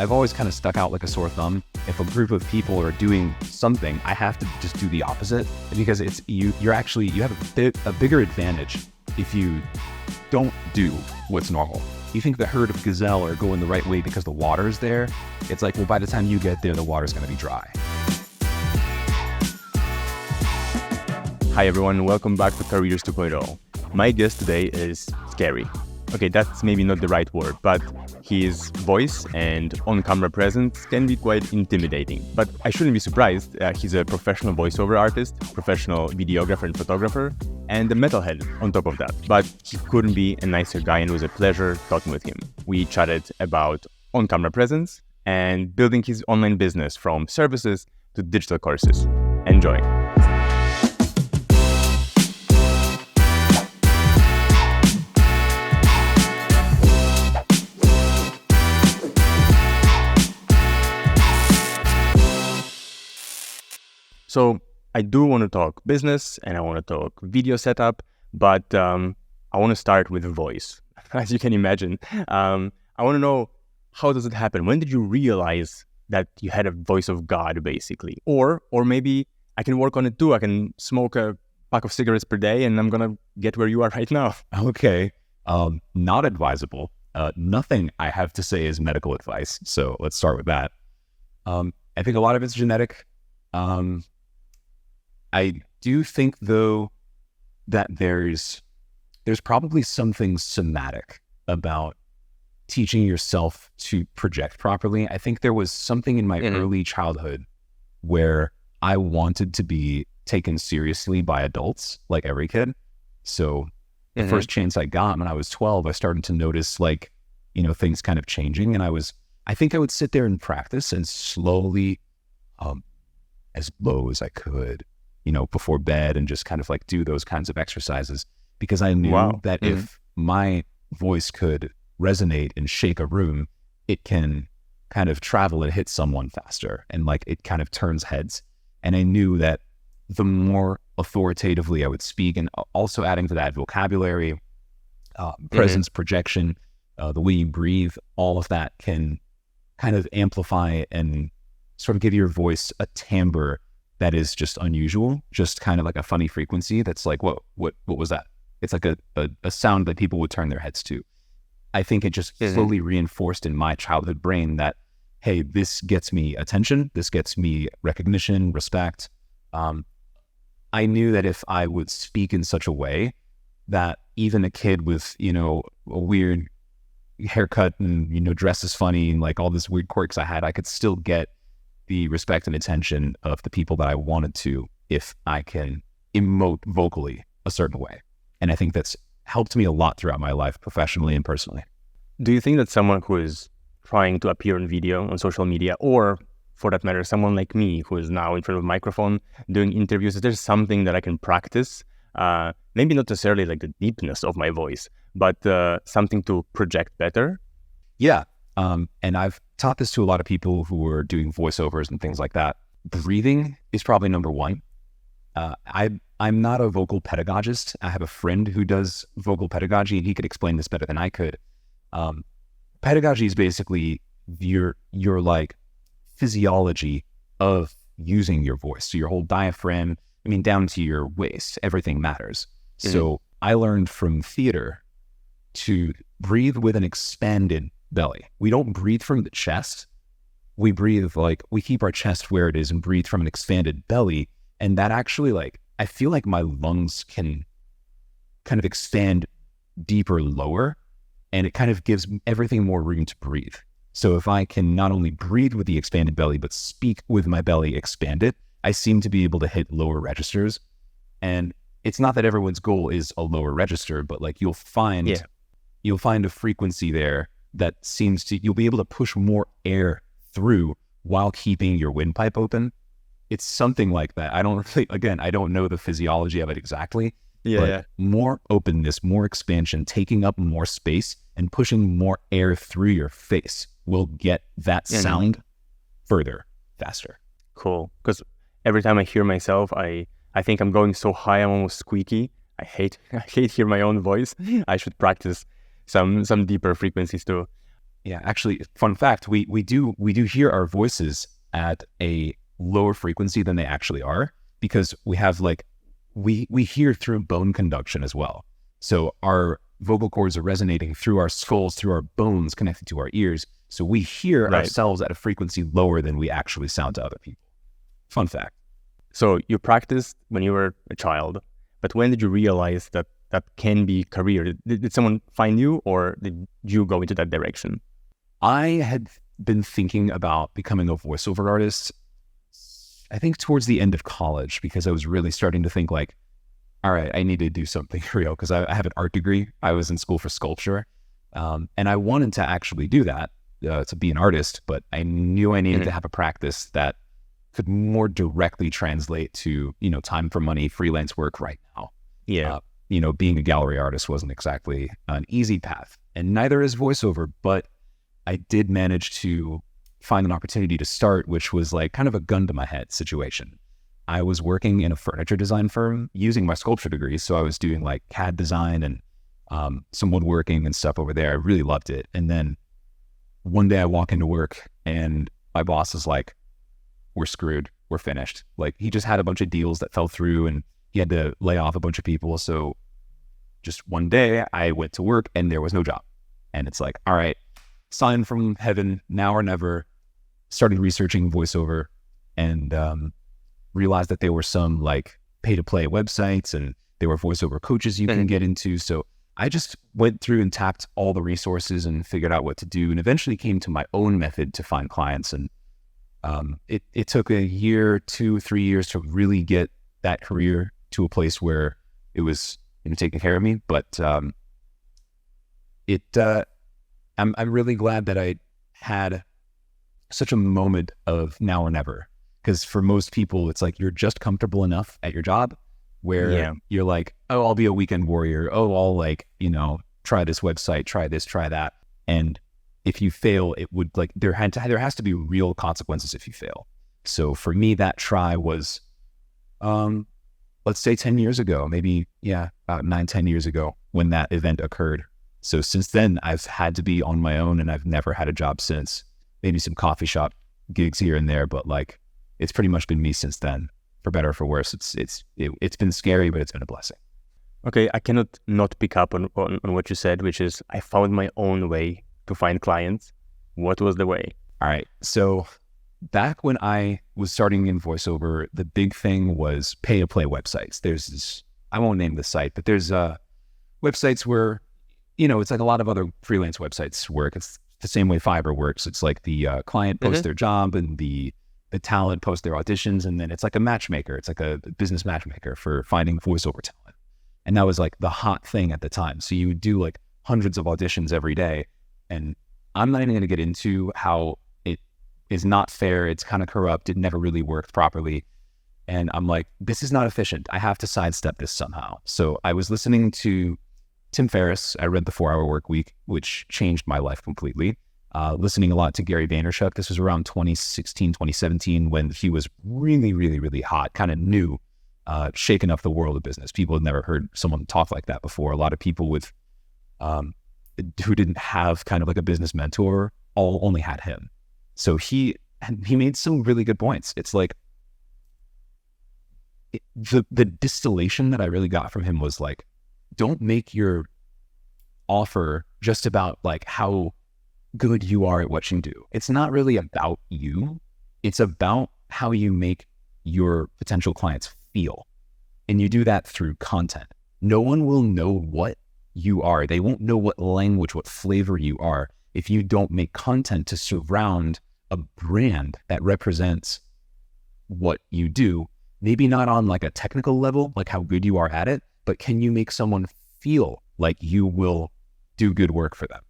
I've always kind of stuck out like a sore thumb. If a group of people are doing something, I have to just do the opposite, because it's you have a bigger advantage if you don't do what's normal. You think the herd of gazelle are going the right way because the water's there. It's like, well, by the time you get there, the water's going to be dry. Hi everyone, welcome back to Careers 2.0. My guest today is scary. Okay, that's maybe not the right word, but his voice and on-camera presence can be quite intimidating. But I shouldn't be surprised. He's a professional voiceover artist, professional videographer and photographer, and a metalhead on top of that. But he couldn't be a nicer guy, and it was a pleasure talking with him. We chatted about on-camera presence and building his online business from services to digital courses. Enjoy. So I do want to talk business and I want to talk video setup, but I want to start with voice. As you can imagine, I want to know, how does it happen? When did you realize that you had a voice of God, basically? Or maybe I can work on it too. I can smoke a pack of cigarettes per day and I'm going to get where you are right now. Okay. Not advisable. Nothing I have to say is medical advice. So let's start with that. I think a lot of it's genetic. I do think, though, that there's probably something somatic about teaching yourself to project properly. I think there was something in my early childhood where I wanted to be taken seriously by adults, like every kid. So the first chance I got when I was 12, I started to notice, things kind of changing. And I think I would sit there and practice and slowly, as low as I could, before bed, and just kind of do those kinds of exercises, because I knew that if my voice could resonate and shake a room, it can kind of travel and hit someone faster, and it kind of turns heads. And I knew that the more authoritatively I would speak, and also adding to that vocabulary, presence, projection, the way you breathe, all of that can kind of amplify and sort of give your voice a timbre that is just unusual, just kind of like a funny frequency that's like, what was that? It's like a sound that people would turn their heads to. I think it just slowly reinforced in my childhood brain that, hey, this gets me attention, this gets me recognition, respect. I knew that if I would speak in such a way that even a kid with, a weird haircut and, dress is funny and all this weird quirks I could still get the respect and attention of the people that I wanted to, if I can emote vocally a certain way. And I think that's helped me a lot throughout my life, professionally and personally. Do you think that someone who is trying to appear on video on social media, or for that matter, someone like me who is now in front of a microphone doing interviews, is there something that I can practice? Maybe not necessarily the deepness of my voice, but something to project better? Yeah. And I've taught this to a lot of people who are doing voiceovers and things like that. Breathing is probably number one. I'm not a vocal pedagogist. I have a friend who does vocal pedagogy, and he could explain this better than I could. Pedagogy is basically your physiology of using your voice. So your whole diaphragm, down to your waist, everything matters. So I learned from theater to breathe with an expanded belly. We don't breathe from the chest. We breathe we keep our chest where it is and breathe from an expanded belly. And that actually I feel like my lungs can kind of expand deeper, lower, and it kind of gives everything more room to breathe. So if I can not only breathe with the expanded belly, but speak with my belly expanded, I seem to be able to hit lower registers. And it's not that everyone's goal is a lower register, but you'll find a frequency there that you'll be able to push more air through while keeping your windpipe open. It's something like that. I don't know the physiology of it exactly. More openness, more expansion, taking up more space and pushing more air through your face will get that sound further, faster. Cool. Because every time I hear myself, I think I'm going so high, I'm almost squeaky. I hate hear my own voice. I should practice some deeper frequencies too. Yeah, actually, fun fact, we do hear our voices at a lower frequency than they actually are, because we have like we hear through bone conduction as well. So our vocal cords are resonating through our skulls, through our bones connected to our ears. So we hear Right. ourselves at a frequency lower than we actually sound to other people. Fun fact. So you practiced when you were a child, but when did you realize that that can be career? Did someone find you, or did you go into that direction? I had been thinking about becoming a voiceover artist, I think towards the end of college, because I was really starting to think like, all right, I need to do something real, because I have an art degree. I was in school for sculpture, and I wanted to actually do that, to be an artist, but I knew I needed to have a practice that could more directly translate to, time for money, freelance work right now. Yeah. Being a gallery artist wasn't exactly an easy path, and neither is voiceover, but I did manage to find an opportunity to start, which was like kind of a gun to my head situation. I was working in a furniture design firm using my sculpture degree. So I was doing like CAD design and some woodworking and stuff over there. I really loved it. And then one day I walk into work and my boss is like, we're screwed. We're finished. Like, he just had a bunch of deals that fell through and he had to lay off a bunch of people. So just one day I went to work and there was no job. And it's like, all right, sign from heaven, now or never. Started researching voiceover and realized that there were some like pay to play websites and there were voiceover coaches you can get into. So I just went through and tapped all the resources and figured out what to do, and eventually came to my own method to find clients. And it took a year, 2, 3 years to really get that career to a place where it was taking care of me. But I'm really glad that I had such a moment of now or never, because for most people it's like you're just comfortable enough at your job where you're like, oh, I'll be a weekend warrior, oh, I'll like try this website, try this, try that, and if you fail, it would like there has to be real consequences if you fail. So for me, that try was let's say 10 years ago, maybe about 9-10 years ago when that event occurred. So since then I've had to be on my own, and I've never had a job since. Maybe some coffee shop gigs here and there, but like it's pretty much been me since then, for better or for worse. It's been scary, but it's been a blessing. Okay, I cannot not pick up on what you said, which is I found my own way to find clients. What was the way? All right. So back when I was starting in voiceover, the big thing was pay to play websites. There's this, I won't name the site, but there's websites where, it's like a lot of other freelance websites work. It's the same way Fiverr works. It's like the client posts their job and the talent posts their auditions, and then it's like a matchmaker. It's like a business matchmaker for finding voiceover talent. And that was like the hot thing at the time. So you would do like hundreds of auditions every day. And I'm not even going to get into how it is not fair. It's kind of corrupt. It never really worked properly. And I'm like, this is not efficient. I have to sidestep this somehow. So I was listening to Tim Ferriss. I read The 4-Hour Workweek, which changed my life completely. Listening a lot to Gary Vaynerchuk. This was around 2016, 2017, when he was really, really, really hot, kind of new, shaking up the world of business. People had never heard someone talk like that before. A lot of people with who didn't have kind of like a business mentor only had him. So he made some really good points. It's like the distillation that I really got from him was like, don't make your offer just about like how good you are at what you do. It's not really about you. It's about how you make your potential clients feel. And you do that through content. No one will know what you are. They won't know what language, what flavor you are if you don't make content to surround a brand that represents what you do. Maybe not on like a technical level, like how good you are at it, but can you make someone feel like you will do good work for them?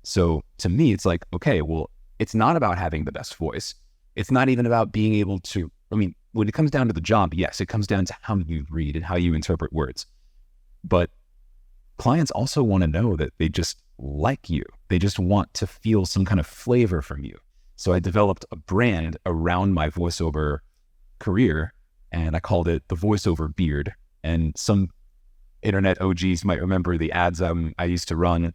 So to me, it's like, okay, well, it's not about having the best voice. It's not even about being able to, when it comes down to the job, yes, it comes down to how you read and how you interpret words. But clients also want to know that they just like you. They just want to feel some kind of flavor from you. So I developed a brand around my voiceover career, and I called it the voiceover beard. And some internet OGs might remember the ads I used to run.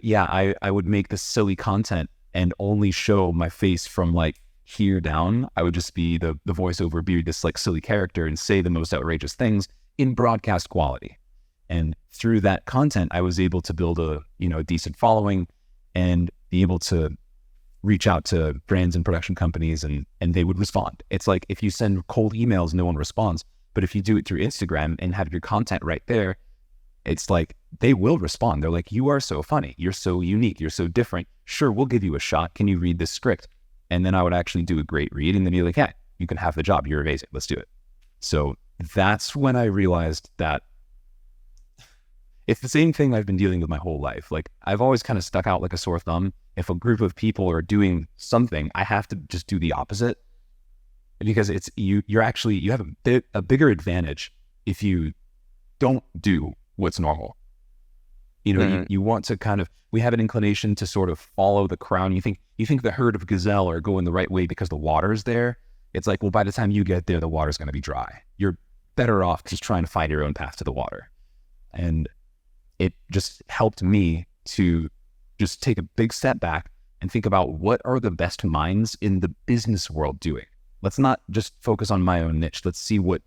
yeah, I would make this silly content and only show my face from like here down. I would just be the voiceover, be this like silly character and say the most outrageous things in broadcast quality. And through that content, I was able to build a decent following and be able to reach out to brands and production companies, and they would respond. It's like if you send cold emails, no one responds. But if you do it through Instagram and have your content right there, it's like they will respond. They're like, you are so funny. You're so unique. You're so different. Sure, we'll give you a shot. Can you read this script? And then I would actually do a great read and then be like, yeah, you can have the job. You're amazing. Let's do it. So that's when I realized that it's the same thing I've been dealing with my whole life. Like I've always kind of stuck out like a sore thumb. If a group of people are doing something, I have to just do the opposite, because it's you have a bigger advantage if you don't do what's normal. You want to we have an inclination to sort of follow the crowd. You think the herd of gazelle are going the right way because the water's there. It's like, well, by the time you get there, the water's going to be dry. You're better off just trying to find your own path to the water. And it just helped me to just take a big step back and think about what are the best minds in the business world doing. Let's not just focus on my own niche. Let's see what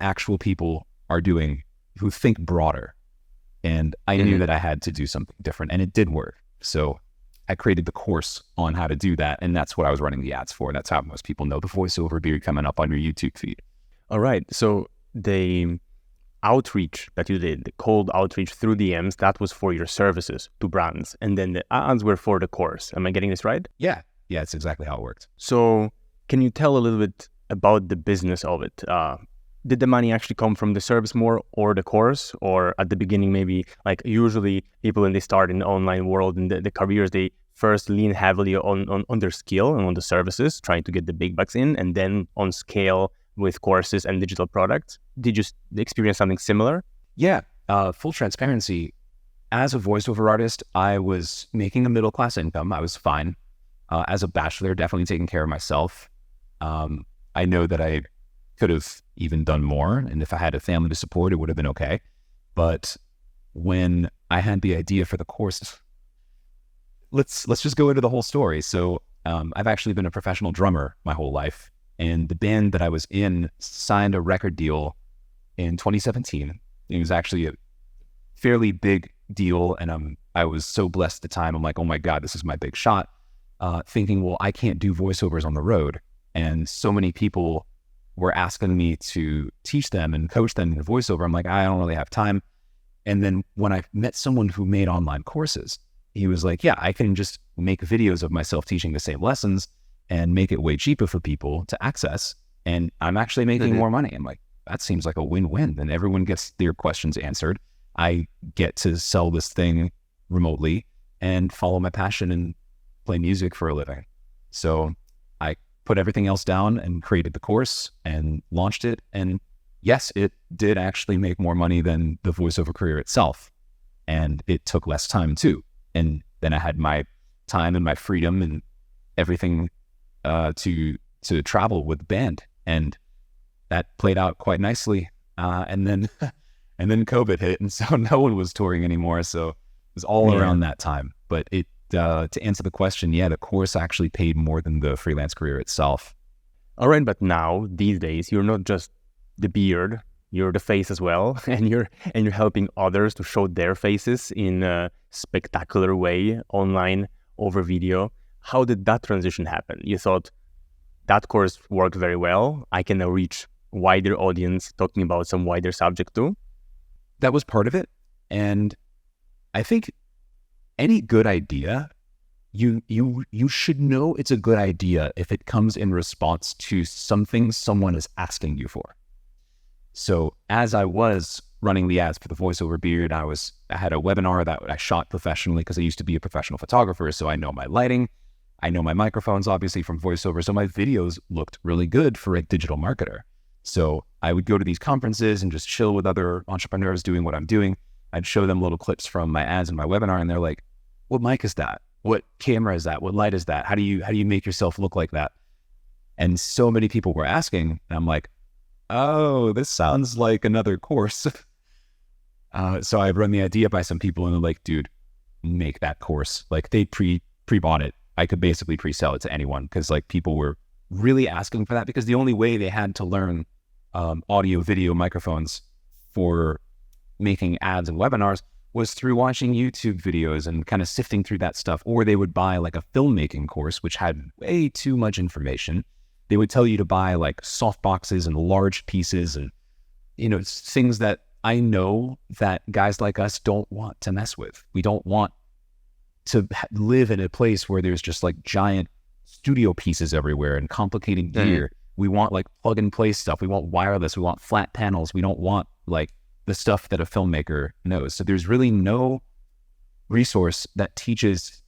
actual people are doing who think broader. And I knew that I had to do something different, and it did work. So I created the course on how to do that, and that's what I was running the ads for. That's how most people know the voiceover beard coming up on your YouTube feed. All right. So the outreach that you did, the cold outreach through DMs, that was for your services to brands, and then the ads were for the course. Am I getting this right? Yeah, it's exactly how it worked. So can you tell a little bit about the business of it? Did the money actually come from the service more or the course? Or at the beginning, maybe like usually people when they start in the online world and the careers, they first lean heavily on their skill and on the services, trying to get the big bucks in, and then on scale with courses and digital products. Did you experience something similar? Yeah, full transparency. As a voiceover artist, I was making a middle-class income. I was fine. As a bachelor, definitely taking care of myself. I know that I could have even done more, and if I had a family to support, it would have been okay. But when I had the idea for the course, let's just go into the whole story. So I've actually been a professional drummer my whole life, and the band that I was in signed a record deal in 2017. It was actually a fairly big deal, and I was so blessed at the time. I'm like, oh my God, this is my big shot. Thinking, well, I can't do voiceovers on the road, and so many people were asking me to teach them and coach them in voiceover. I'm like, I don't really have time. And then when I met someone who made online courses, he was like, yeah, I can just make videos of myself teaching the same lessons and make it way cheaper for people to access. And I'm actually making more money. I'm like, that seems like a win-win. Then everyone gets their questions answered. I get to sell this thing remotely and follow my passion and play music for a living. So I put everything else down and created the course and launched it. And yes, it did actually make more money than the voiceover career itself. And it took less time too. And then I had my time and my freedom and everything to travel with the band. And that played out quite nicely. And then COVID hit, and so no one was touring anymore. So it was all around that time. But it to answer the question, yeah, the course actually paid more than the freelance career itself. All right, but now these days you're not just the beard, you're the face as well, and you're helping others to show their faces in a spectacular way online over video. How did that transition happen? You thought that course worked very well. I can now reach wider audience talking about some wider subject too. That was part of it, and I think any good idea, you should know it's a good idea if it comes in response to something someone is asking you for. So as I was running the ads for the voiceover beard, I had a webinar that I shot professionally because I used to be a professional photographer. So I know my lighting, I know my microphones, obviously from voiceover. So my videos looked really good for a digital marketer. So I would go to these conferences and just chill with other entrepreneurs doing what I'm doing. I'd show them little clips from my ads and my webinar, and they're like, what mic is that? What camera is that? What light is that? How do you make yourself look like that? And so many people were asking, and I'm like, oh, this sounds like another course. So I'd run the idea by some people, and they're like, dude, make that course. Like they pre-bought it. I could basically pre-sell it to anyone because like people were really asking for that because the only way they had to learn audio, video, microphones for making ads and webinars was through watching YouTube videos and kind of sifting through that stuff. Or they would buy like a filmmaking course, which had way too much information. They would tell you to buy like soft boxes and large pieces and, you know, things that I know that guys like us don't want to mess with. We don't want to live in a place where there's just like giant studio pieces everywhere and complicated gear. We want like plug and play stuff. We want wireless. We want flat panels. We don't want like the stuff that a filmmaker knows. So there's really no resource that teaches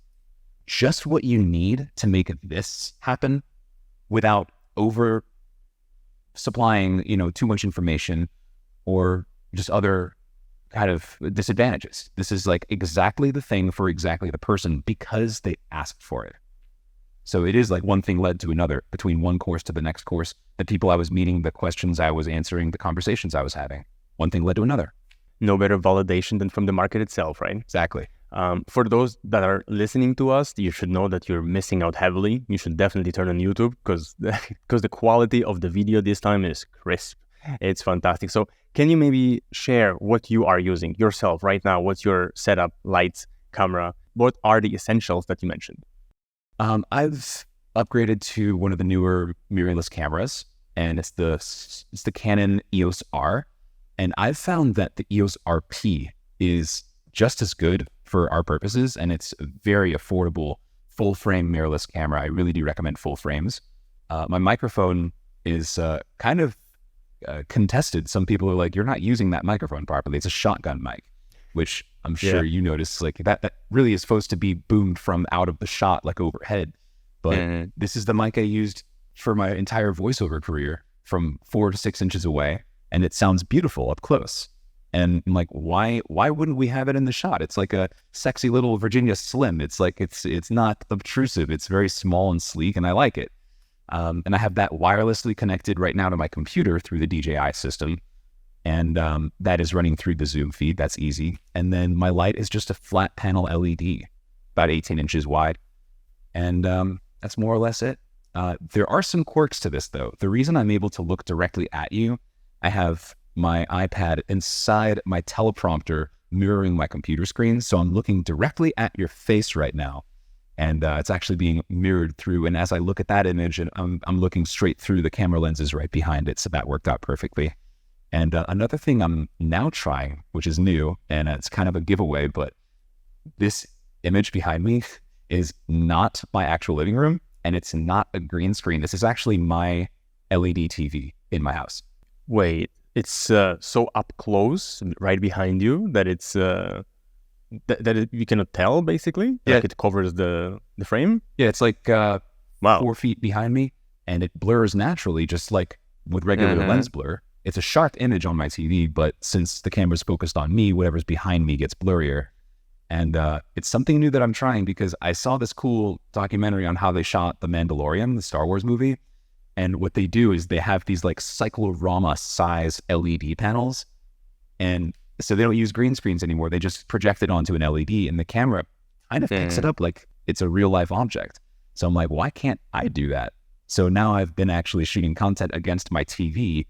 just what you need to make this happen without over supplying, you know, too much information or just other kind of disadvantages. This is like exactly the thing for exactly the person because they asked for it. So it is like one thing led to another between one course to the next course. The people I was meeting, the questions I was answering, the conversations I was having. One thing led to another. No better validation than from the market itself, right? Exactly. For those that are listening to us, you should know that you're missing out heavily. You should definitely turn on YouTube because the quality of the video this time is crisp. It's fantastic. So can you maybe share what you are using yourself right now? What's your setup, lights, camera? What are the essentials that you mentioned? I've upgraded to one of the newer mirrorless cameras, and it's the Canon EOS R. And I've found that the EOS RP is just as good for our purposes, and it's a very affordable full frame mirrorless camera. I really do recommend full frames. My microphone is kind of contested. Some people are like, you're not using that microphone properly. It's a shotgun mic, which I'm sure you notice like that really is supposed to be boomed from out of the shot, like overhead. But this is the mic I used for my entire voiceover career from 4 to 6 inches away. And it sounds beautiful up close. And I'm like, why wouldn't we have it in the shot? It's like a sexy little Virginia Slim. It's like, it's not obtrusive. It's very small and sleek, and I like it. And I have that wirelessly connected right now to my computer through the DJI system. And that is running through the Zoom feed. That's easy. And then my light is just a flat panel LED, about 18 inches wide. And that's more or less it. There are some quirks to this, though. The reason I'm able to look directly at you, I have my iPad inside my teleprompter mirroring my computer screen. So I'm looking directly at your face right now. And it's actually being mirrored through. And as I look at that image, and I'm looking straight through the camera lenses right behind it. So that worked out perfectly. And another thing I'm now trying, which is new, and it's kind of a giveaway, but this image behind me is not my actual living room, and it's not a green screen. This is actually my LED TV in my house. Wait, it's so up close, right behind you, that it's you cannot tell, basically? Yeah. Like it covers the frame? Yeah, it's like Wow. 4 feet behind me, and it blurs naturally, just like with regular lens blur. It's a sharp image on my TV, but since the camera's focused on me, whatever's behind me gets blurrier. And it's something new that I'm trying because I saw this cool documentary on how they shot The Mandalorian, the Star Wars movie. And what they do is they have these like cyclorama size LED panels. And so they don't use green screens anymore. They just project it onto an LED, and the camera kind of picks it up like it's a real life object. So I'm like, why can't I do that? So now I've been actually shooting content against my TV.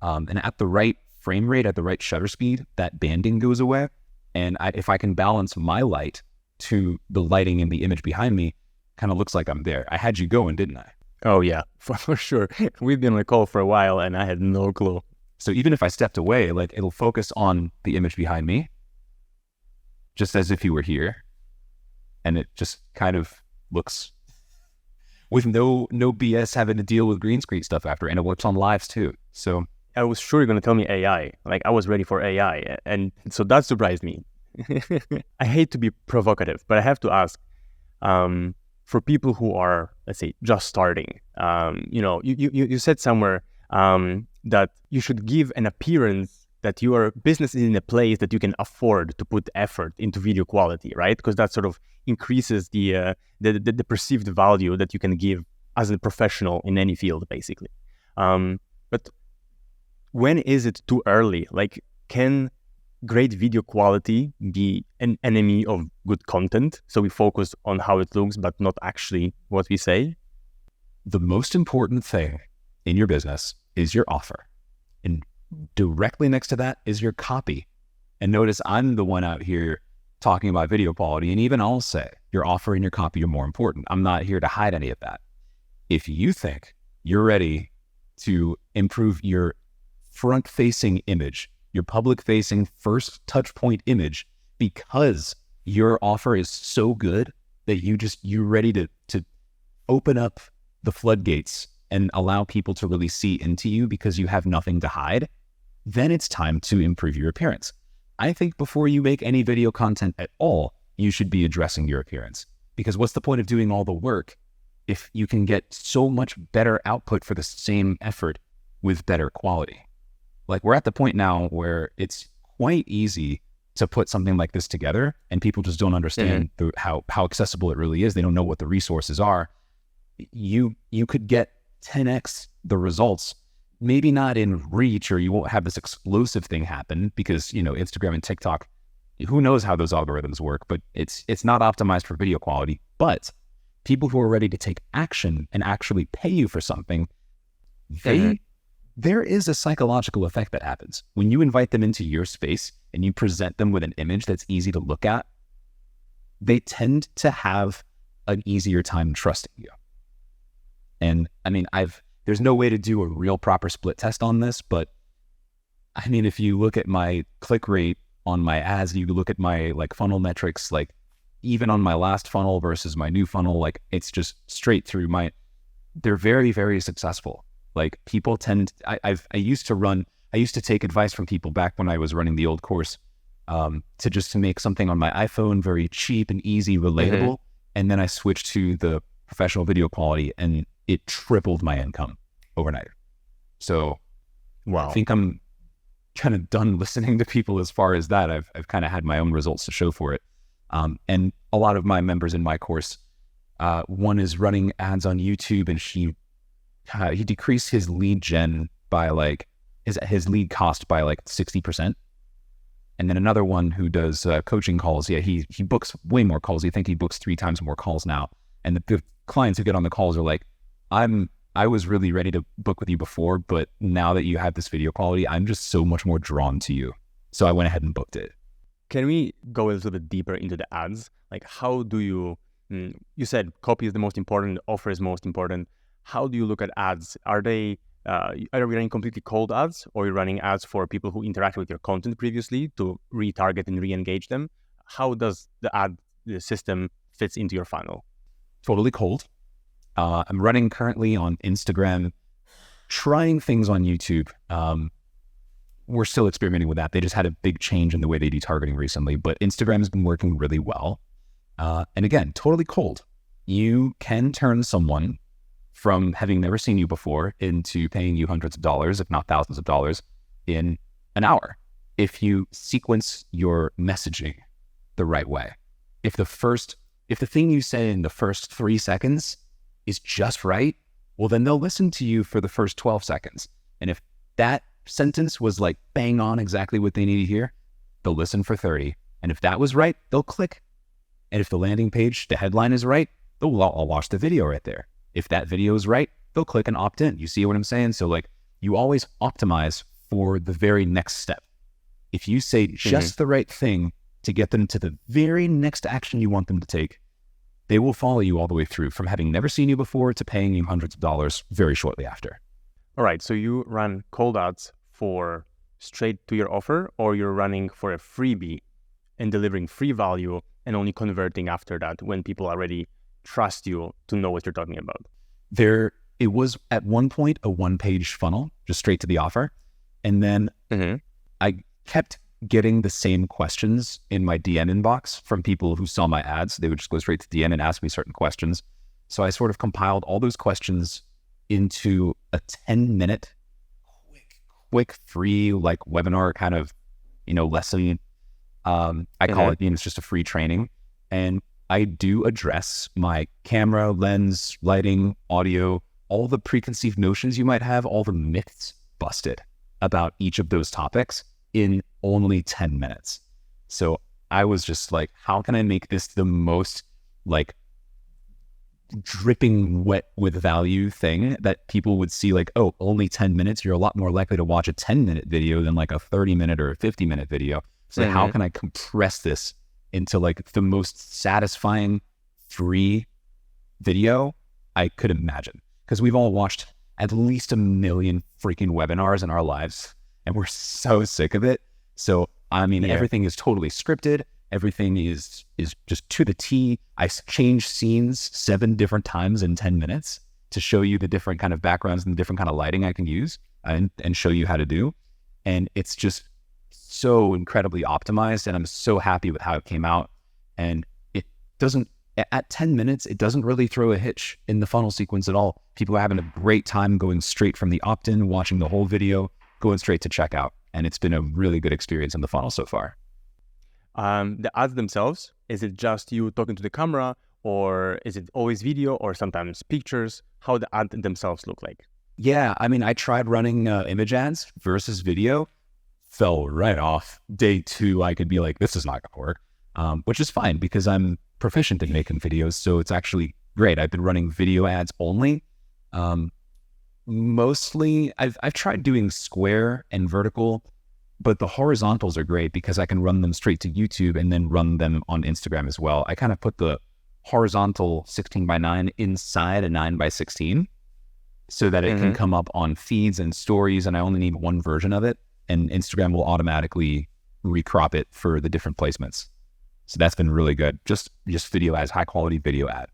And at the right frame rate, at the right shutter speed, that banding goes away. And if I can balance my light to the lighting in the image behind me, kind of looks like I'm there. I had you going, didn't I? Oh, yeah, for sure. We've been on a call for a while, and I had no clue. So even if I stepped away, like it'll focus on the image behind me, just as if you were here. And it just kind of looks with no BS having to deal with green screen stuff after. And it works on lives too. So I was sure you're going to tell me AI. Like, I was ready for AI. And so that surprised me. I hate to be provocative, but I have to ask, for people who are, let's say, just starting, you said somewhere that you should give an appearance that your business is in a place that you can afford to put effort into video quality, right? Because that sort of increases the perceived value that you can give as a professional in any field, basically. But when is it too early? Like, can great video quality be an enemy of good content? So we focus on how it looks, but not actually what we say? The most important thing in your business is your offer. And directly next to that is your copy. And notice I'm the one out here talking about video quality, and even I'll say your offer and your copy are more important. I'm not here to hide any of that. If you think you're ready to improve your front-facing image, your public-facing first touch point image, because your offer is so good that you're ready to open up the floodgates and allow people to really see into you because you have nothing to hide, then it's time to improve your appearance. I think before you make any video content at all, you should be addressing your appearance. Because what's the point of doing all the work if you can get so much better output for the same effort with better quality? Like, we're at the point now where it's quite easy to put something like this together, and people just don't understand how accessible it really is. They don't know what the resources are. You could get 10x the results, maybe not in reach, or you won't have this explosive thing happen because, Instagram and TikTok, who knows how those algorithms work, but it's not optimized for video quality. But people who are ready to take action and actually pay you for something, there is a psychological effect that happens. When you invite them into your space and you present them with an image that's easy to look at, they tend to have an easier time trusting you. And I mean, there's no way to do a real proper split test on this, but I mean, if you look at my click rate on my ads, you look at my funnel metrics, even on my last funnel versus my new funnel, it's just straight through they're very, very successful. People I used to take advice from people back when I was running the old course, to make something on my iPhone very cheap and easy, relatable. And then I switched to the professional video quality, and it tripled my income overnight. So wow. I think I'm kind of done listening to people as far as that. I've kind of had my own results to show for it. And a lot of my members in my course, one is running ads on YouTube, and he decreased his lead gen by his lead cost by 60%. And then another one who does coaching calls, he books way more calls. I think he books 3 times more calls now. And the clients who get on the calls are like, I was really ready to book with you before, but now that you have this video quality, I'm just so much more drawn to you. So I went ahead and booked it. Can we go a little bit deeper into the ads? How do you said copy is the most important, offer is most important. How do you look at ads? Are we running completely cold ads, or are you running ads for people who interacted with your content previously to retarget and re-engage them? How does the system fits into your funnel? Totally cold. I'm running currently on Instagram, trying things on YouTube. We're still experimenting with that. They just had a big change in the way they do targeting recently, but Instagram has been working really well. And again, totally cold. You can turn someone from having never seen you before into paying you hundreds of dollars, if not thousands of dollars, in an hour, if you sequence your messaging the right way. If the thing you say in the first 3 seconds is just right, well, then they'll listen to you for the first 12 seconds. And if that sentence was bang on exactly what they need to hear, they'll listen for 30. And if that was right, they'll click. And if the landing page, the headline is right, they'll watch the video right there. If that video is right, they'll click and opt in. You see what I'm saying? So you always optimize for the very next step. If you say just the right thing to get them to the very next action you want them to take, they will follow you all the way through, from having never seen you before to paying you hundreds of dollars very shortly after. All right. So you run cold ads for straight to your offer, or you're running for a freebie and delivering free value and only converting after that when people already trust you to know what you're talking about? It was at one point a 1-page funnel, just straight to the offer. And then I kept getting the same questions in my DM inbox from people who saw my ads. They would just go straight to DM and ask me certain questions. So I sort of compiled all those questions into a 10-minute quick free webinar kind of lesson. I call it, it's just a free training. And I do address my camera, lens, lighting, audio, all the preconceived notions you might have, all the myths busted about each of those topics. in only 10 minutes. So I was just like, how can I make this the most like dripping wet with value thing that people would see like, oh, only 10 minutes. You're a lot more likely to watch a 10-minute video than like a 30-minute or a 50-minute video. So how can I compress this into like the most satisfying free video I could imagine? Because we've all watched at least 1 million freaking webinars in our lives and we're so sick of it. So, I mean, everything is totally scripted. Everything is just to the T. I change scenes 7 different times in 10 minutes to show you the different kind of backgrounds and the different kind of lighting I can use and show you how to do. And it's just so incredibly optimized. And I'm so happy with how it came out. And it doesn't, at 10 minutes, it doesn't really throw a hitch in the funnel sequence at all. People are having a great time going straight from the opt-in, watching the whole video, going straight to checkout. And it's been a really good experience in the funnel so far. The ads themselves, is it just you talking to the camera, or is it always video or sometimes pictures? How the ads themselves look like? Yeah, I mean, I tried running image ads versus video, fell right off. Day 2, I could be like, this is not gonna work, which is fine because I'm proficient in making videos. So it's actually great. I've been running video ads only. Mostly, I've tried doing square and vertical, but the horizontals are great because I can run them straight to YouTube and then run them on Instagram as well. I kind of put the horizontal 16:9 inside a 9:16 so that it can come up on feeds and stories, and I only need one version of it, and Instagram will automatically recrop it for the different placements. So that's been really good. Just video ads, high quality video ad.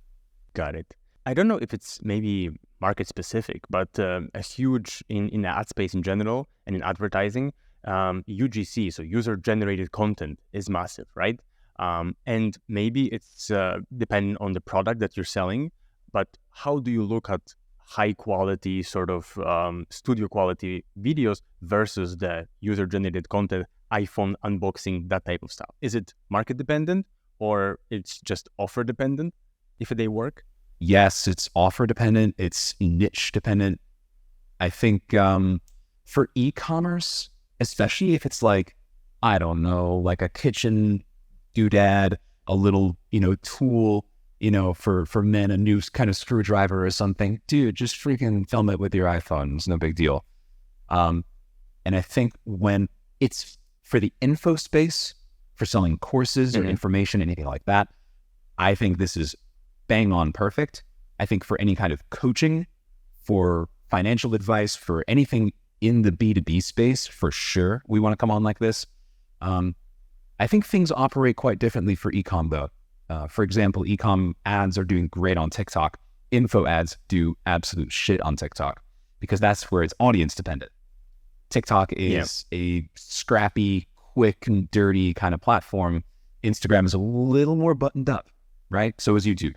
Got it. I don't know if it's maybe market specific, but a huge in the ad space in general and in advertising, UGC, so user generated content, is massive, right? And maybe it's depending on the product that you're selling, but how do you look at high quality sort of studio quality videos versus the user generated content, iPhone unboxing, that type of stuff? Is it market dependent or it's just offer dependent if they work? Yes, it's offer dependent. It's niche dependent. I think for e-commerce, especially if it's like, I don't know, like a kitchen doodad, a little, tool, for men, a new kind of screwdriver or something, dude, just freaking film it with your iPhone. It's no big deal. And I think when it's for the info space, for selling courses or information, anything like that, I think this is bang on perfect. I think for any kind of coaching, for financial advice, for anything in the B2B space, for sure, we want to come on like this. I think things operate quite differently for e-com though. For example, e-com ads are doing great on TikTok. Info ads do absolute shit on TikTok because that's where it's audience dependent. TikTok is a scrappy, quick and dirty kind of platform. Instagram is a little more buttoned up, right? So is YouTube.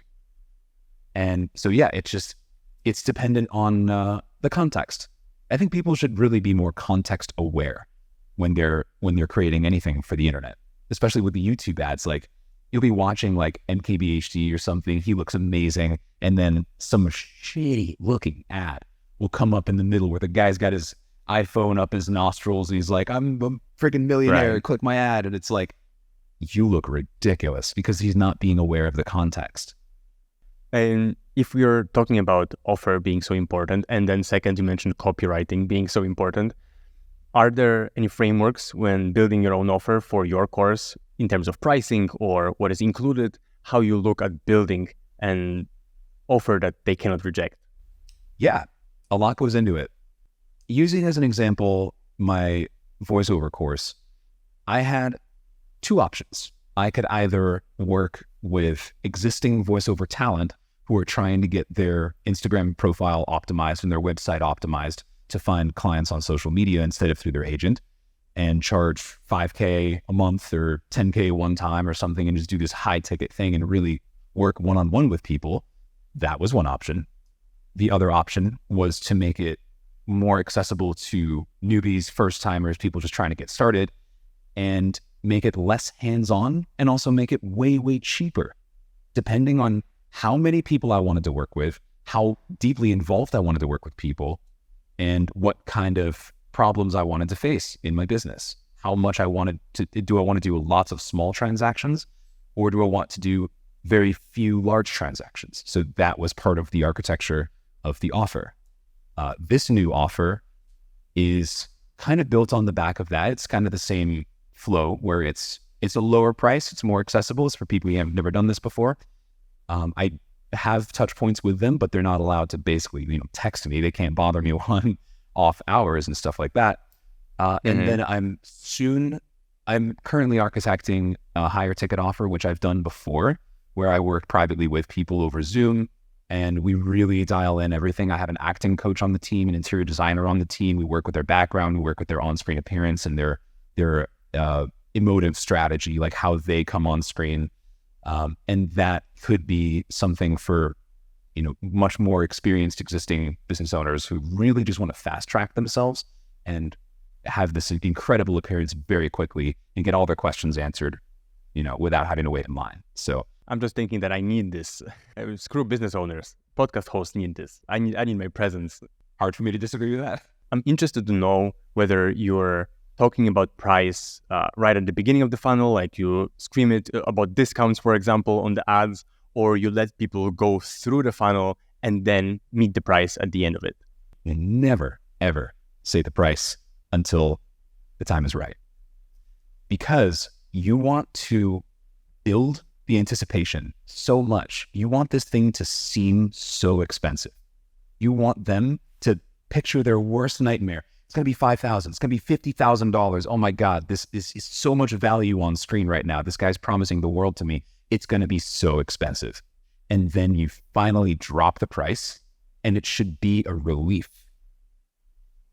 And so, yeah, it's dependent on the context. I think people should really be more context aware when they're creating anything for the internet, especially with the YouTube ads. Like, you'll be watching like MKBHD or something. He looks amazing. And then some shitty looking ad will come up in the middle where the guy's got his iPhone up his nostrils and he's like, I'm a freaking millionaire, right. Click my ad. And it's like, you look ridiculous because he's not being aware of the context. And if we are talking about offer being so important, and then second, you mentioned copywriting being so important, are there any frameworks when building your own offer for your course in terms of pricing or what is included, how you look at building an offer that they cannot reject? Yeah, a lot goes into it. Using as an example, my voiceover course, I had 2 options. I could either work with existing voiceover talent who are trying to get their Instagram profile optimized and their website optimized to find clients on social media instead of through their agent, and charge $5K a month or $10K one time or something and just do this high ticket thing and really work one-on-one with people. That was one option. The other option was to make it more accessible to newbies, first timers, people just trying to get started, and make it less hands-on and also make it way, way cheaper, depending on how many people I wanted to work with, how deeply involved I wanted to work with people, and what kind of problems I wanted to face in my business. how much I wanted to do. I want to do lots of small transactions, or do I want to do very few large transactions? So that was part of the architecture of the offer. This new offer is kind of built on the back of that. It's kind of the same flow where it's a lower price. It's more accessible. It's for people who have never done this before. I have touch points with them, but they're not allowed to basically, text me. They can't bother me on off hours and stuff like that. And then I'm currently architecting a higher ticket offer, which I've done before, where I work privately with people over Zoom, and we really dial in everything. I have an acting coach on the team, an interior designer on the team. We work with their background, we work with their on-screen appearance and their emotive strategy, like how they come on screen. And that could be something for, much more experienced existing business owners who really just want to fast track themselves and have this incredible appearance very quickly and get all their questions answered, without having to wait in line. So I'm just thinking that I need this. Screw business owners. Podcast hosts need this. I need my presence. Hard for me to disagree with that. I'm interested to know whether you're talking about price right at the beginning of the funnel, like you scream it about discounts, for example, on the ads, or you let people go through the funnel and then meet the price at the end of it. You never, ever say the price until the time is right. Because you want to build the anticipation so much. You want this thing to seem so expensive. You want them to picture their worst nightmare. It's going to be $5,000. It's going to be $50,000. Oh my God, this is so much value on screen right now. This guy's promising the world to me. It's going to be so expensive. And then you finally drop the price, and it should be a relief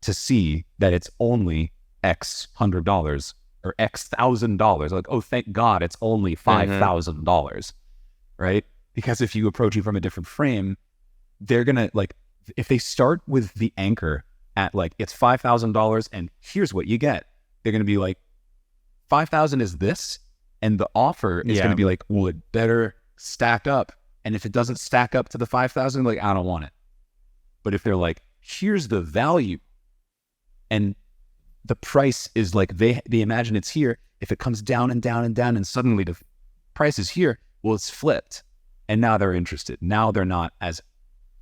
to see that it's only X $100 or X $1,000. Like, oh, thank God it's only $5,000, right? Because if you approach it from a different frame, they're going to, like, if they start with the anchor at like, it's $5,000 and here's what you get, they're going to be like, 5,000 is this. And the offer is going to be like, well, it better stack up. And if it doesn't stack up to the 5,000, like, I don't want it. But if they're like, here's the value, and the price is like, they imagine it's here. If it comes down and down and down and suddenly the price is here, well, it's flipped. And now they're interested. Now they're not as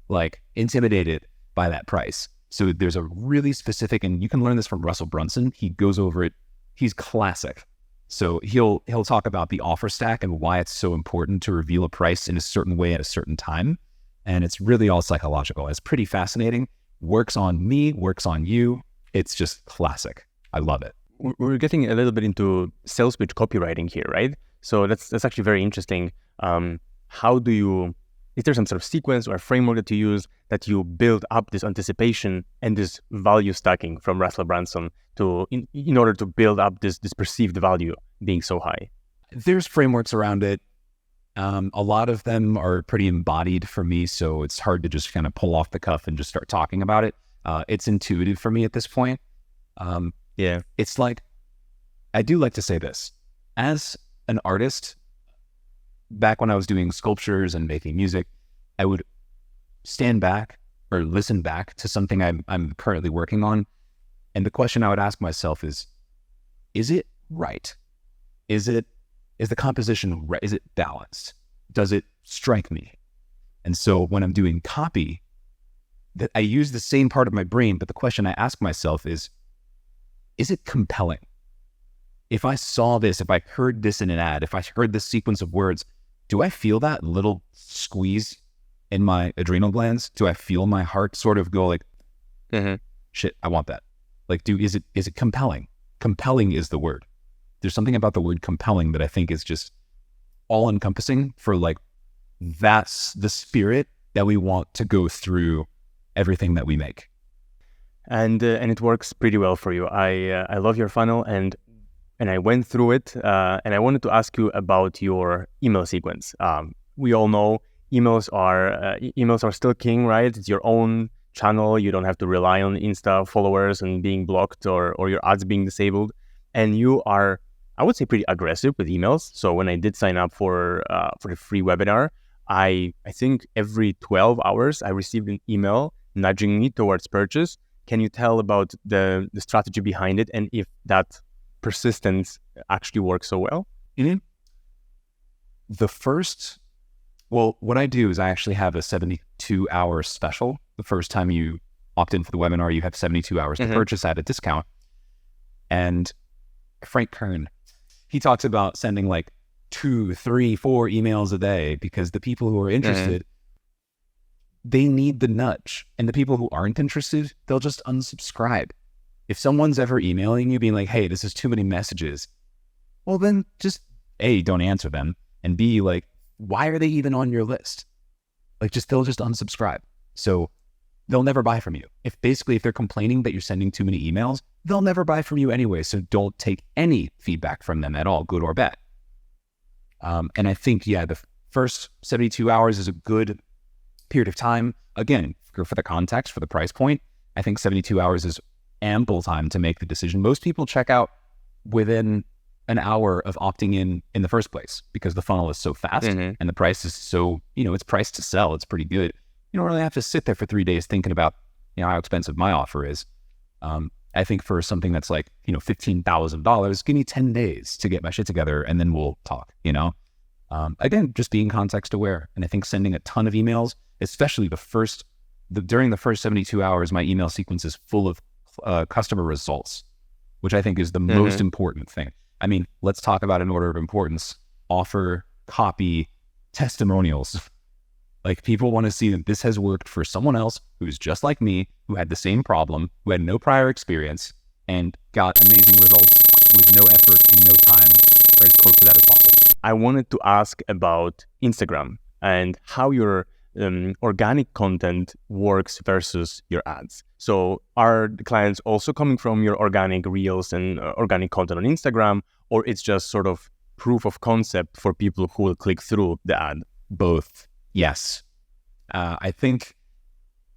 like intimidated by that price. So there's a really specific, and you can learn this from Russell Brunson. He goes over it. He's classic. So he'll talk about the offer stack and why it's so important to reveal a price in a certain way at a certain time. And it's really all psychological. It's pretty fascinating. Works on me, works on you. It's just classic. I love it. We're getting a little bit into sales pitch copywriting here, right? So that's actually very interesting. Is there some sort of sequence or framework that you use that you build up this anticipation and this value stacking from Russell Brunson in order to build up this perceived value being so high? There's frameworks around it. A lot of them are pretty embodied for me, so it's hard to just kind of pull off the cuff and just start talking about it. It's intuitive for me at this point. It's like, I do like to say this. As an artist, back when I was doing sculptures and making music, I would stand back or listen back to something I'm currently working on. And the question I would ask myself is it right? Is the composition right? Is it balanced? Does it strike me? And so when I'm doing copy, that I use the same part of my brain, but the question I ask myself is it compelling? If I saw this, if I heard this in an ad, if I heard this sequence of words, do I feel that little squeeze in my adrenal glands? Do I feel my heart sort of go like, shit, I want that? Like, is it compelling? Compelling is the word. There's something about the word compelling that I think is just all encompassing for, like, that's the spirit that we want to go through everything that we make. And it works pretty well for you. I love your funnel, and I went through it, and I wanted to ask you about your email sequence. We all know emails are still king, right? It's your own channel. You don't have to rely on Insta followers and being blocked or your ads being disabled. And you are, I would say, pretty aggressive with emails. So when I did sign up for the free webinar, I think every 12 hours I received an email nudging me towards purchase. Can you tell about the strategy behind it, and if that persistence actually works so well? Mm-hmm. What I do is I actually have a 72-hour special. The first time you opt in for the webinar, you have 72 hours to purchase at a discount. And Frank Kern, he talks about sending like 2, 3, 4 emails a day, because the people who are interested, they need the nudge. And the people who aren't interested, they'll just unsubscribe. If someone's ever emailing you being like, hey, this is too many messages, well, then just A, don't answer them. And B, like, why are they even on your list? Like, they'll just unsubscribe. So they'll never buy from you. If they're complaining that you're sending too many emails, they'll never buy from you anyway. So don't take any feedback from them at all, good or bad. And I think, the first 72 hours is a good period of time. Again, for the context, for the price point, I think 72 hours is ample time to make the decision. Most people check out within an hour of opting in the first place, because the funnel is so fast and the price is so, it's priced to sell. It's pretty good. You don't really have to sit there for 3 days thinking about, how expensive my offer is. I think for something that's like, $15,000, give me 10 days to get my shit together and then we'll talk, Again, just being context aware. And I think sending a ton of emails, especially during the first 72 hours, my email sequence is full of customer results, which I think is the most important thing. I mean, let's talk about an order of importance: offer, copy, testimonials. Like, people want to see that this has worked for someone else who's just like me, who had the same problem, who had no prior experience, and got amazing results with no effort in no time, or as close to that as possible. I wanted to ask about Instagram and how your organic content works versus your ads. So are the clients also coming from your organic reels and organic content on Instagram, or it's just sort of proof of concept for people who will click through the ad? Both. Yes. I think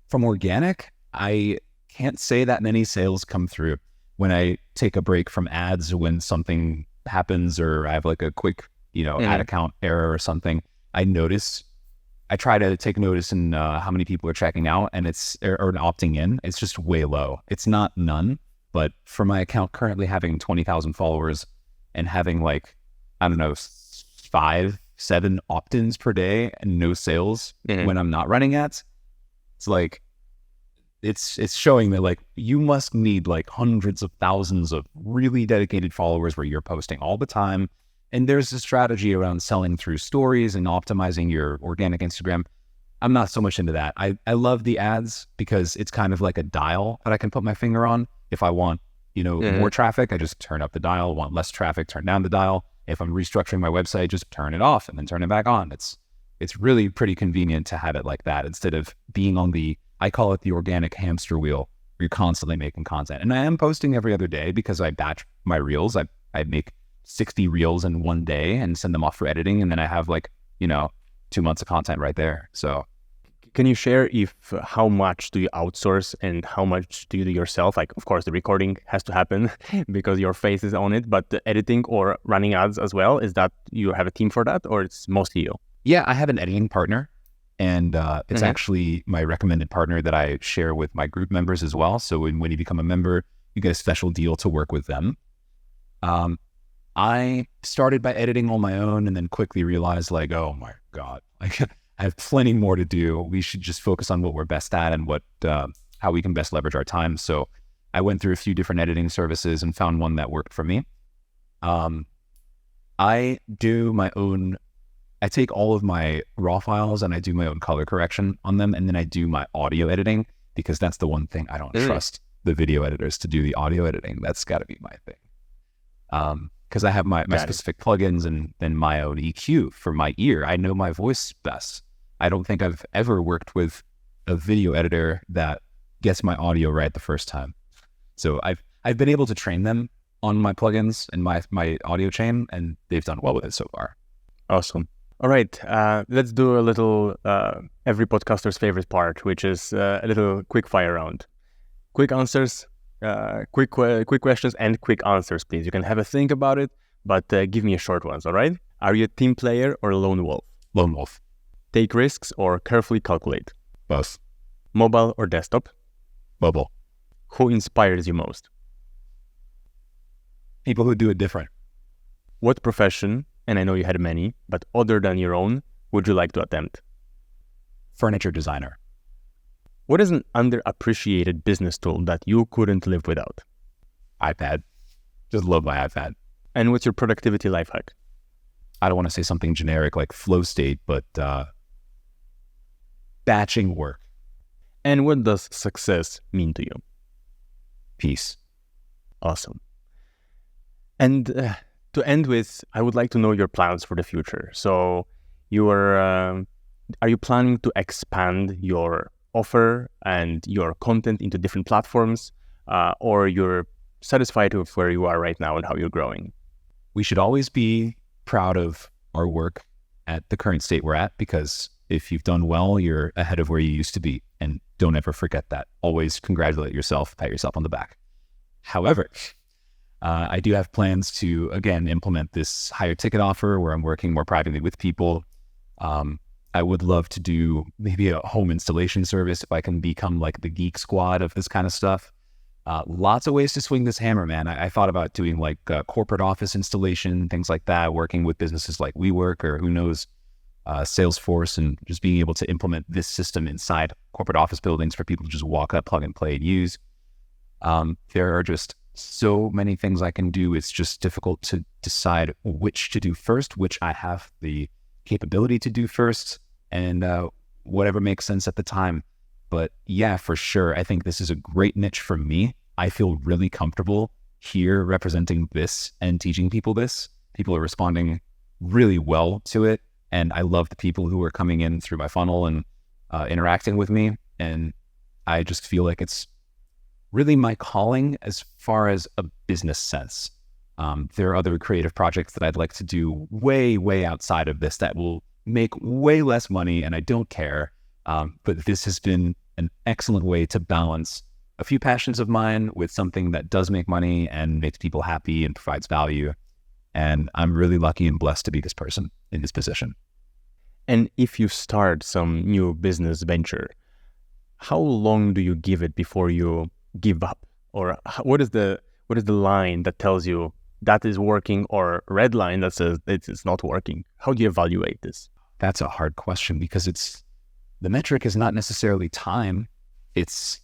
from organic, I can't say that many sales come through. When I take a break from ads, when something happens or I have like a quick, ad account error or something, I try to take notice in how many people are checking out and or opting in. It's just way low. It's not none, but for my account currently having 20,000 followers and having like, I don't know, 5, 7 opt-ins per day and no sales when I'm not running ads, it's like, it's showing that like you must need like hundreds of thousands of really dedicated followers where you're posting all the time. And there's a strategy around selling through stories and optimizing your organic Instagram. I'm not so much into that. I love the ads because it's kind of like a dial that I can put my finger on. If I want, more traffic, I just turn up the dial. Want less traffic, turn down the dial. If I'm restructuring my website, just turn it off and then turn it back on. It's really pretty convenient to have it like that instead of being on I call it the organic hamster wheel, where you're constantly making content. And I am posting every other day because I batch my reels. I make 60 reels in one day and send them off for editing. And then I have 2 months of content right there. So can you share how much do you outsource and how much do you do yourself? Like, of course, the recording has to happen because your face is on it, but the editing or running ads as well, is that you have a team for that or it's mostly you? Yeah, I have an editing partner, and it's actually my recommended partner that I share with my group members as well. So when you become a member, you get a special deal to work with them. I started by editing on my own and then quickly realized like, oh my God, like I have plenty more to do. We should just focus on what we're best at and how we can best leverage our time. So I went through a few different editing services and found one that worked for me. I take all of my raw files and I do my own color correction on them. And then I do my audio editing because that's the one thing I don't trust the video editors to do the audio editing. That's gotta be my thing. Because I have my specific plugins and then my own EQ for my ear. I know my voice best. I don't think I've ever worked with a video editor that gets my audio right the first time. So I've been able to train them on my plugins and my audio chain, and they've done well with it so far. Awesome. All right, let's do a little every podcaster's favorite part, which is a little quick fire round. Quick answers. Quick questions and quick answers, please. You can have a think about it, but give me a short ones, all right? Are you a team player or a lone wolf? Lone wolf. Take risks or carefully calculate? Both. Mobile or desktop? Mobile. Who inspires you most? People who do it different. What profession, and I know you had many, but other than your own, would you like to attempt? Furniture designer. What is an underappreciated business tool that you couldn't live without? iPad. Just love my iPad. And what's your productivity life hack? I don't want to say something generic like flow state, but batching work. And what does success mean to you? Peace. Awesome. And to end with, I would like to know your plans for the future. So are you planning to expand your offer and your content into different platforms, or you're satisfied with where you are right now and how you're growing? We should always be proud of our work at the current state we're at, because if you've done well, you're ahead of where you used to be. And don't ever forget that. Always congratulate yourself, pat yourself on the back. However, I do have plans to, again, implement this higher ticket offer where I'm working more privately with people. I would love to do maybe a home installation service if I can become like the geek squad of this kind of stuff. Lots of ways to swing this hammer, man. I thought about doing like corporate office installation, things like that, working with businesses like WeWork or who knows, Salesforce, and just being able to implement this system inside corporate office buildings for people to just walk up, plug and play and use. There are just so many things I can do. It's just difficult to decide which to do first, which I have the capability to do first, and whatever makes sense at the time. But yeah, for sure, I think this is a great niche for me. I feel really comfortable here representing this and teaching people this. People are responding really well to it. And I love the people who are coming in through my funnel and interacting with me. And I just feel like it's really my calling as far as a business sense. There are other creative projects that I'd like to do way, way outside of this that will make way less money, and I don't care. But this has been an excellent way to balance a few passions of mine with something that does make money and makes people happy and provides value. And I'm really lucky and blessed to be this person in this position. And if you start some new business venture, how long do you give it before you give up? Or what is the line that tells you that is working, or red line that says it's not working? How do you evaluate this? That's a hard question, because the metric is not necessarily time. It's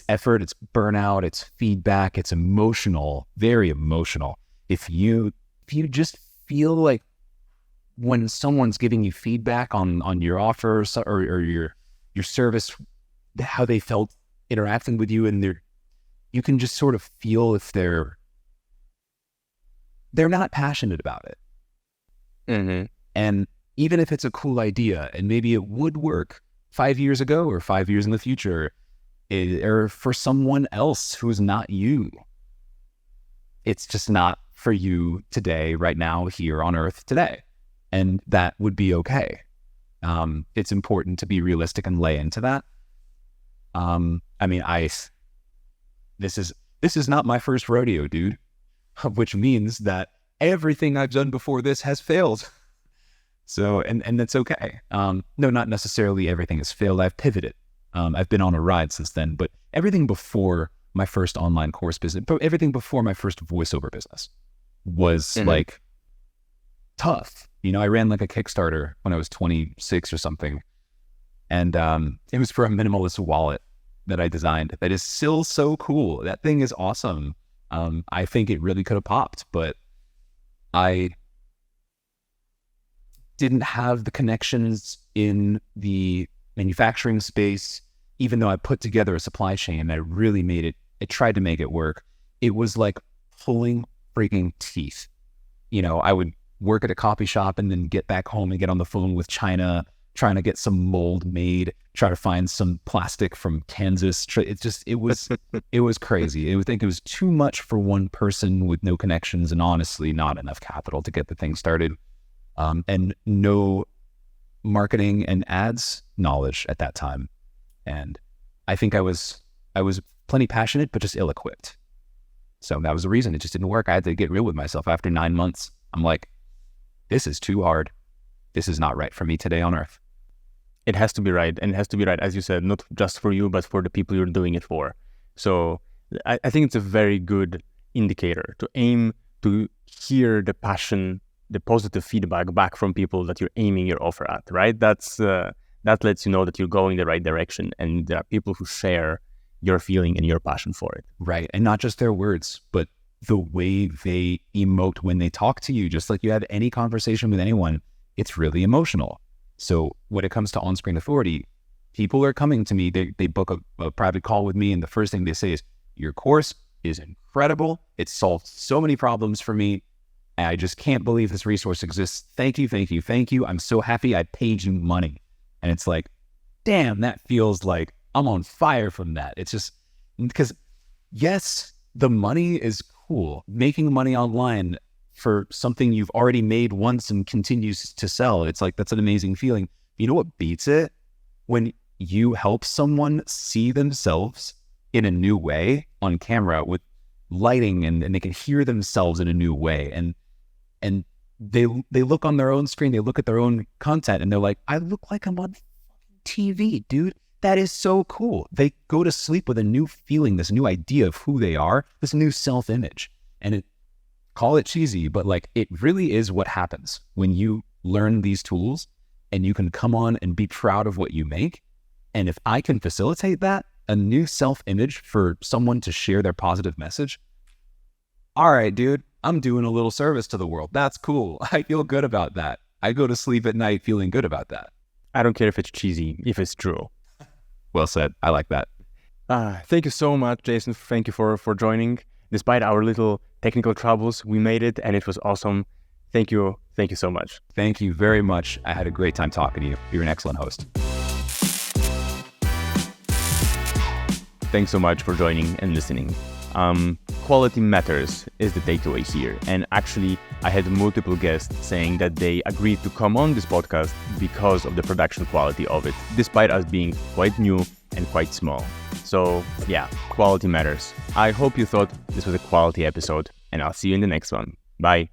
effort, it's burnout, it's feedback, it's emotional, very emotional. If you just feel like when someone's giving you feedback on your offer or your service, how they felt interacting with you, and you can just sort of feel if they're not passionate about it. Mm-hmm. And even if it's a cool idea and maybe it would work 5 years ago or 5 years in the future, or for someone else who's not you, it's just not for you today, right now, here on Earth today. And that would be okay. It's important to be realistic and lay into that. This is not my first rodeo, dude, which means that everything I've done before this has failed. So, and that's okay. No, not necessarily everything has failed. I've pivoted. I've been on a ride since then, but everything before my first online course business, everything before my first voiceover business was like tough. I ran like a Kickstarter when I was 26 or something. And it was for a minimalist wallet that I designed that is still so cool. That thing is awesome. I think it really could have popped, but I didn't have the connections in the manufacturing space. Even though I put together a supply chain, I really I tried to make it work. It was like pulling freaking teeth. I would work at a coffee shop and then get back home and get on the phone with China, trying to get some mold made, try to find some plastic from Kansas. It was crazy. I think it was too much for one person with no connections and honestly not enough capital to get the thing started. And no marketing and ads knowledge at that time. And I think I was plenty passionate, but just ill-equipped. So that was the reason it just didn't work. I had to get real with myself after 9 months. I'm like, this is too hard. This is not right for me today on Earth. It has to be right. And it has to be right, as you said, not just for you, but for the people you're doing it for. So I think it's a very good indicator to aim to hear the passion, the positive feedback back from people that you're aiming your offer at, right? That lets you know that you're going the right direction, and there are people who share your feeling and your passion for it. Right. And not just their words, but the way they emote when they talk to you, just like you have any conversation with anyone, it's really emotional. So when it comes to on-screen authority, people are coming to me, they book a private call with me, and the first thing they say is, your course is incredible. It solved so many problems for me. I just can't believe this resource exists. Thank you, thank you, thank you. I'm so happy I paid you money. And it's like, damn, that feels like I'm on fire from that. It's just because, yes, the money is cool. Making money online for something you've already made once and continues to sell, it's like, that's an amazing feeling. You know what beats it? When you help someone see themselves in a new way on camera with lighting, and they can hear themselves in a new way. And they look on their own screen, they look at their own content, and they're like, I look like I'm on TV, dude. That is so cool. They go to sleep with a new feeling, this new idea of who they are, this new self-image. And call it cheesy, but like, it really is what happens when you learn these tools and you can come on and be proud of what you make. And if I can facilitate that, a new self-image for someone to share their positive message, all right, dude, I'm doing a little service to the world. That's cool. I feel good about that. I go to sleep at night feeling good about that. I don't care if it's cheesy, if it's true. Well said. I like that. Thank you so much, Jason. Thank you for joining. Despite our little technical troubles, we made it, and it was awesome. Thank you. Thank you so much. Thank you very much. I had a great time talking to you. You're an excellent host. Thanks so much for joining and listening. Quality matters is the takeaway here. And actually, I had multiple guests saying that they agreed to come on this podcast because of the production quality of it, despite us being quite new and quite small. So yeah, quality matters. I hope you thought this was a quality episode, and I'll see you in the next one. Bye.